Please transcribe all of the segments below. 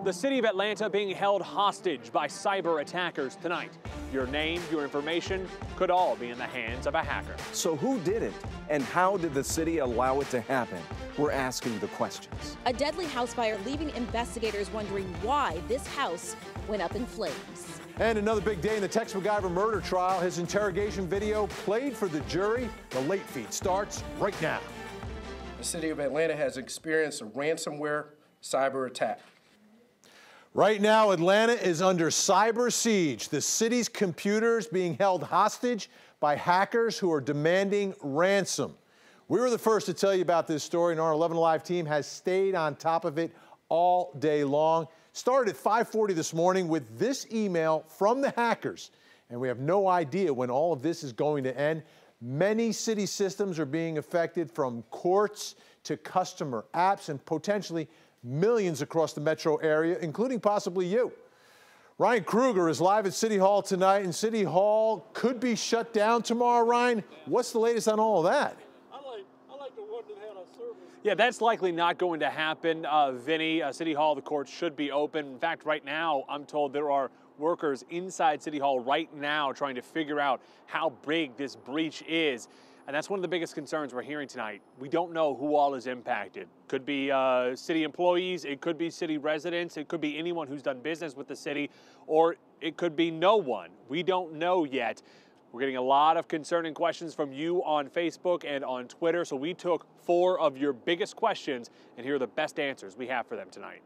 The city of Atlanta being held hostage by cyber attackers tonight. Your name, your information could all be in the hands of a hacker. So who did it, and how did the city allow it to happen? We're asking the questions. A deadly house fire leaving investigators wondering why this house went up in flames. And another big day in the Tex MacGyver murder trial. His interrogation video played for the jury. The late feed starts right now. The city of Atlanta has experienced a ransomware cyber attack. Right now, Atlanta is under cyber siege. The city's computers being held hostage by hackers who are demanding ransom. We were the first to tell you about this story, and our 11 Alive team has stayed on top of it all day long. Started at 5:40 this morning with this email from the hackers, and we have no idea when all of this is going to end. Many city systems are being affected, from courts to customer apps, and potentially millions across the metro area, including possibly you. Ryan Kruger is live at City Hall tonight, and City Hall could be shut down tomorrow. Ryan, what's the latest on all of that? I like the one that had a service. Yeah, that's likely not going to happen, Vinny. City Hall, the courts should be open. In fact, right now, I'm told there are workers inside City Hall right now trying to figure out how big this breach is. And that's one of the biggest concerns we're hearing tonight. We don't know who all is impacted. Could be city employees, it could be city residents, it could be anyone who's done business with the city, or it could be no one. We don't know yet. We're getting a lot of concerning questions from you on Facebook and on Twitter, so we took 4 of your biggest questions, and here are the best answers we have for them tonight.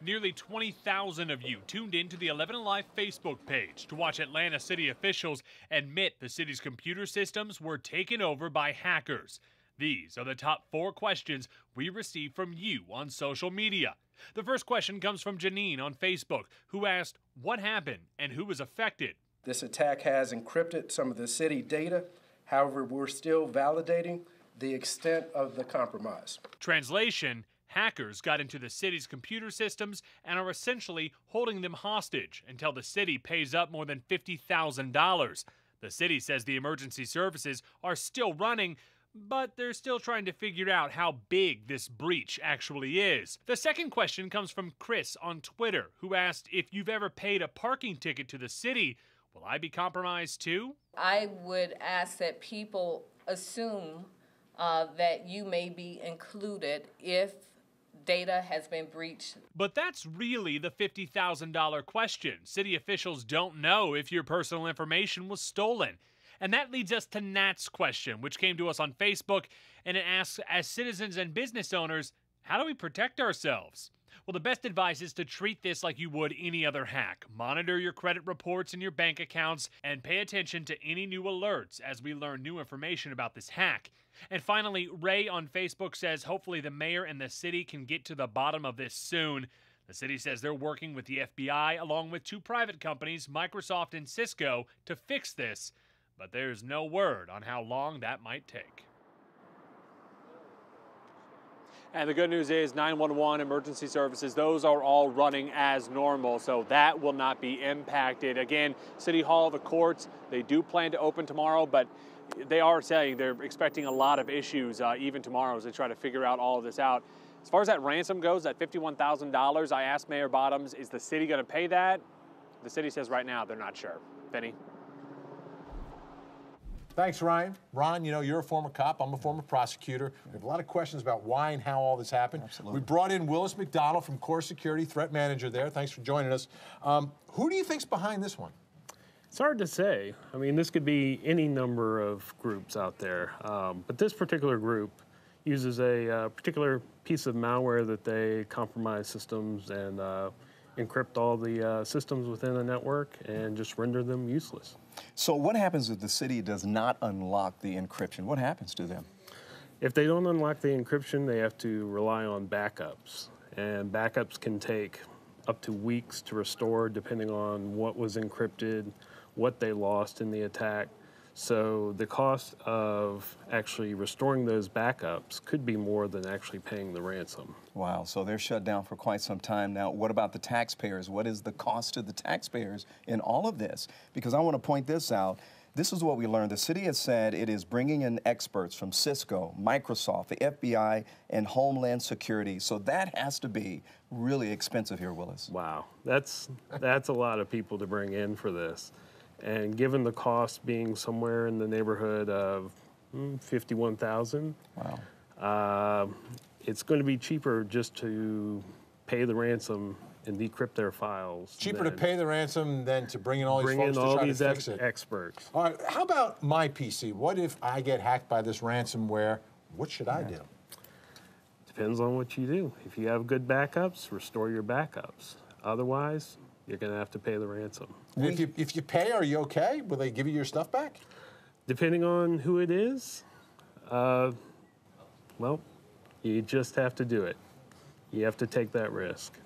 Nearly 20,000 of you tuned in to the 11 Alive Facebook page to watch Atlanta city officials admit the city's computer systems were taken over by hackers. These are the top 4 questions we received from you on social media. The first question comes from Janine on Facebook, who asked what happened and who was affected. This attack has encrypted some of the city data. However, we're still validating the extent of the compromise. Translation: hackers got into the city's computer systems and are essentially holding them hostage until the city pays up more than $50,000. The city says the emergency services are still running, but they're still trying to figure out how big this breach actually is. The second question comes from Chris on Twitter, who asked if you've ever paid a parking ticket to the city. Will I be compromised too? I would ask that people assume that you may be included if data has been breached. But that's really the $50,000 question. City officials don't know if your personal information was stolen. And that leads us to Nat's question, which came to us on Facebook, and it asks, as citizens and business owners, how do we protect ourselves? Well, the best advice is to treat this like you would any other hack. Monitor your credit reports and your bank accounts, and pay attention to any new alerts as we learn new information about this hack. And finally, Ray on Facebook says hopefully the mayor and the city can get to the bottom of this soon. The city says they're working with the FBI along with 2 private companies, Microsoft and Cisco, to fix this. But there's no word on how long that might take. And the good news is 911 emergency services, those are all running as normal, so that will not be impacted. Again, City Hall, the courts, they do plan to open tomorrow, but they are saying they're expecting a lot of issues even tomorrow as they try to figure out all of this out. As far as that ransom goes, that $51,000, I asked Mayor Bottoms, is the city going to pay that? The city says right now they're not sure. Vinny? Thanks, Ryan. Ron, you know, you're a former cop. I'm a former prosecutor. We have a lot of questions about why and how all this happened. Absolutely. We brought in Willis McDonald from Core Security, threat manager there. Thanks for joining us. Who do you think's behind this one? It's hard to say. I mean, this could be any number of groups out there, but this particular group uses a particular piece of malware that they compromise systems and encrypt all the systems within the network and just render them useless. So what happens if the city does not unlock the encryption? What happens to them? If they don't unlock the encryption, they have to rely on backups, and backups can take up to weeks to restore depending on what was encrypted, what they lost in the attack. So the cost of actually restoring those backups could be more than actually paying the ransom. Wow, so they're shut down for quite some time now. What about the taxpayers? What is the cost to the taxpayers in all of this? Because I want to point this out. This is what we learned. The city has said it is bringing in experts from Cisco, Microsoft, the FBI, and Homeland Security. So that has to be really expensive here, Willis. Wow, that's a lot of people to bring in for this. And given the cost being somewhere in the neighborhood of $51,000, wow, it's going to be cheaper just to pay the ransom and decrypt their files. Cheaper to pay the ransom than to bring in all these folks to try to fix it. Experts. All right, how about my PC? What if I get hacked by this ransomware? What should I do? Depends on what you do. If you have good backups, restore your backups. Otherwise, you're going to have to pay the ransom. And if you pay, are you okay? Will they give you your stuff back? Depending on who it is, well, you just have to do it. You have to take that risk.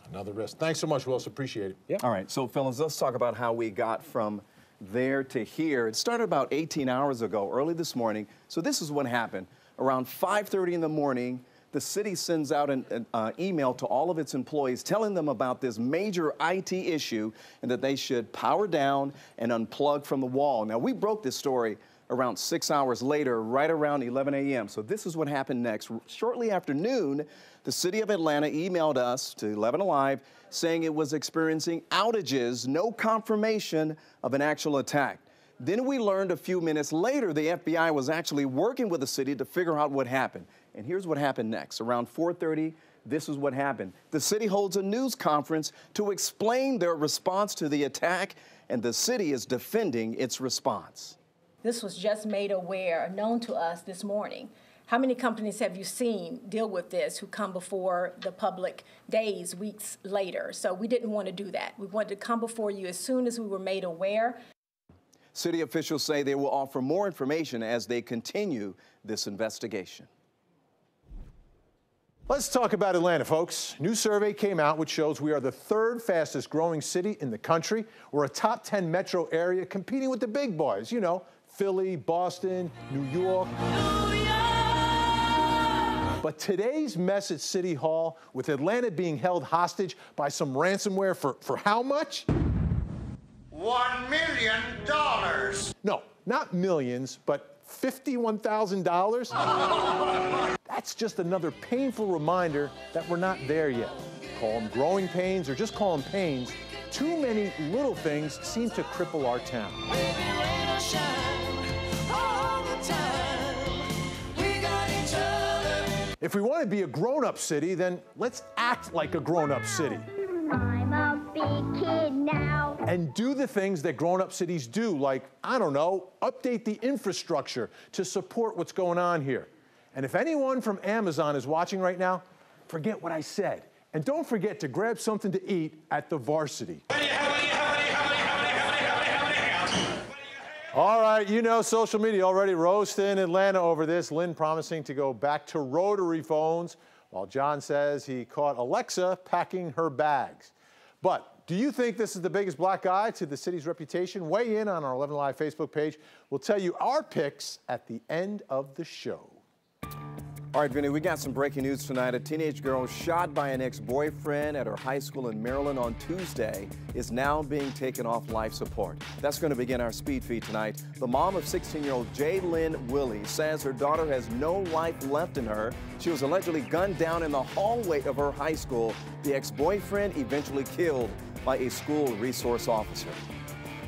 Another risk. Thanks so much, Willis. Appreciate it. Yeah. All right, so fellas, let's talk about how we got from there to here. It started about 18 hours ago, early this morning. So this is what happened. Around 5:30 in the morning, the city sends out an email to all of its employees telling them about this major IT issue and that they should power down and unplug from the wall. Now, we broke this story around 6 hours later, right around 11 a.m. So this is what happened next. Shortly after noon, the city of Atlanta emailed us to 11 Alive saying it was experiencing outages, no confirmation of an actual attack. Then we learned a few minutes later the FBI was actually working with the city to figure out what happened. And here's what happened next. Around 4:30, this is what happened. The city holds a news conference to explain their response to the attack, and the city is defending its response. This was just made aware, known to us this morning. How many companies have you seen deal with this who come before the public days, weeks later? So we didn't want to do that. We wanted to come before you as soon as we were made aware. City officials say they will offer more information as they continue this investigation. Let's talk about Atlanta, folks. New survey came out which shows we are the third fastest growing city in the country. We're a top 10 metro area competing with the big boys, you know, Philly, Boston, New York. But today's mess at City Hall, with Atlanta being held hostage by some ransomware for how much? $1 million. No, not millions, but $51,000? That's just another painful reminder that we're not there yet. Call them growing pains or just call them pains. Too many little things seem to cripple our town. If we want to be a grown-up city, then let's act like a grown-up city. I'm a big kid now. And do the things that grown-up cities do, like, I don't know, update the infrastructure to support what's going on here. And if anyone from Amazon is watching right now, forget what I said. And don't forget to grab something to eat at the Varsity. All right, you know social media already roasting Atlanta over this. Lynn promising to go back to rotary phones, while John says he caught Alexa packing her bags. But do you think this is the biggest black eye to the city's reputation? Weigh in on our 11 Live Facebook page. We'll tell you our picks at the end of the show. All right, Vinny, we got some breaking news tonight. A teenage girl shot by an ex-boyfriend at her high school in Maryland on Tuesday is now being taken off life support. That's going to begin our speed feed tonight. The mom of 16-year-old Jaylyn Willie says her daughter has no life left in her. She was allegedly gunned down in the hallway of her high school. The ex-boyfriend eventually killed by a school resource officer.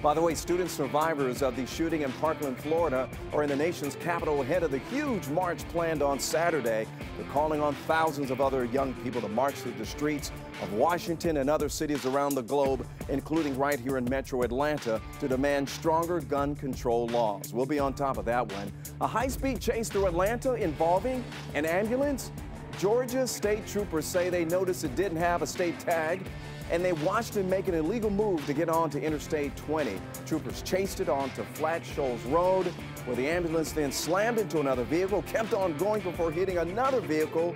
By the way, student survivors of the shooting in Parkland, Florida, are in the nation's capital ahead of the huge march planned on Saturday. They're calling on thousands of other young people to march through the streets of Washington and other cities around the globe, including right here in Metro Atlanta, to demand stronger gun control laws. We'll be on top of that one. A high-speed chase through Atlanta involving an ambulance. Georgia state troopers say they noticed it didn't have a state tag, and they watched him make an illegal move to get onto Interstate 20. Troopers chased it onto Flat Shoals Road, where the ambulance then slammed into another vehicle, kept on going before hitting another vehicle,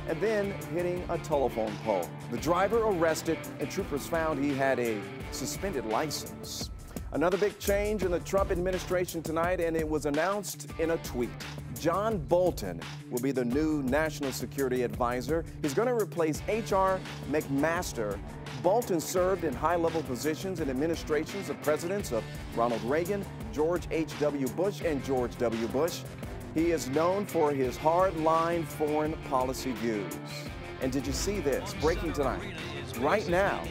and then hitting a telephone pole. The driver arrested, and troopers found he had a suspended license. Another big change in the Trump administration tonight, and it was announced in a tweet. John Bolton will be the new National Security Advisor. He's going to replace H.R. McMaster. Bolton served in high-level positions in administrations of presidents of Ronald Reagan, George H.W. Bush and George W. Bush. He is known for his hard-line foreign policy views. And did you see this? Breaking tonight. Right now,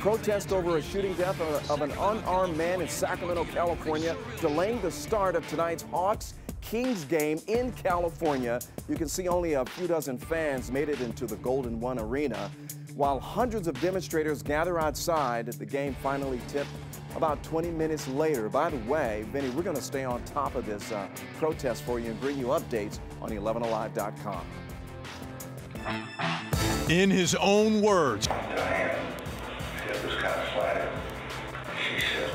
protest over a shooting death of an unarmed man in Sacramento, California, delaying the start of tonight's Hawks-Kings game in California. You can see only a few dozen fans made it into the Golden One Arena. While hundreds of demonstrators gather outside, the game finally tipped about 20 minutes later. By the way, Vinny, we're going to stay on top of this protest for you and bring you updates on 11alive.com. In his own words, Diane, it was kind of flattered. She said,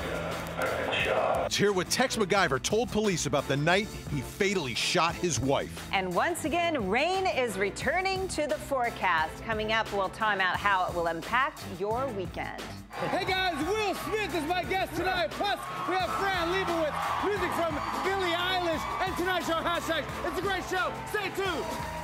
I've been shot. let's hear what Tex MacGyver told police about the night he fatally shot his wife. And once again, rain is returning to the forecast. Coming up, we'll time out how it will impact your weekend. Hey guys, Will Smith is my guest tonight. Plus, we have Fran Lebowitz, music from Billie Eilish, and tonight's show hashtag. It's a great show. Stay tuned.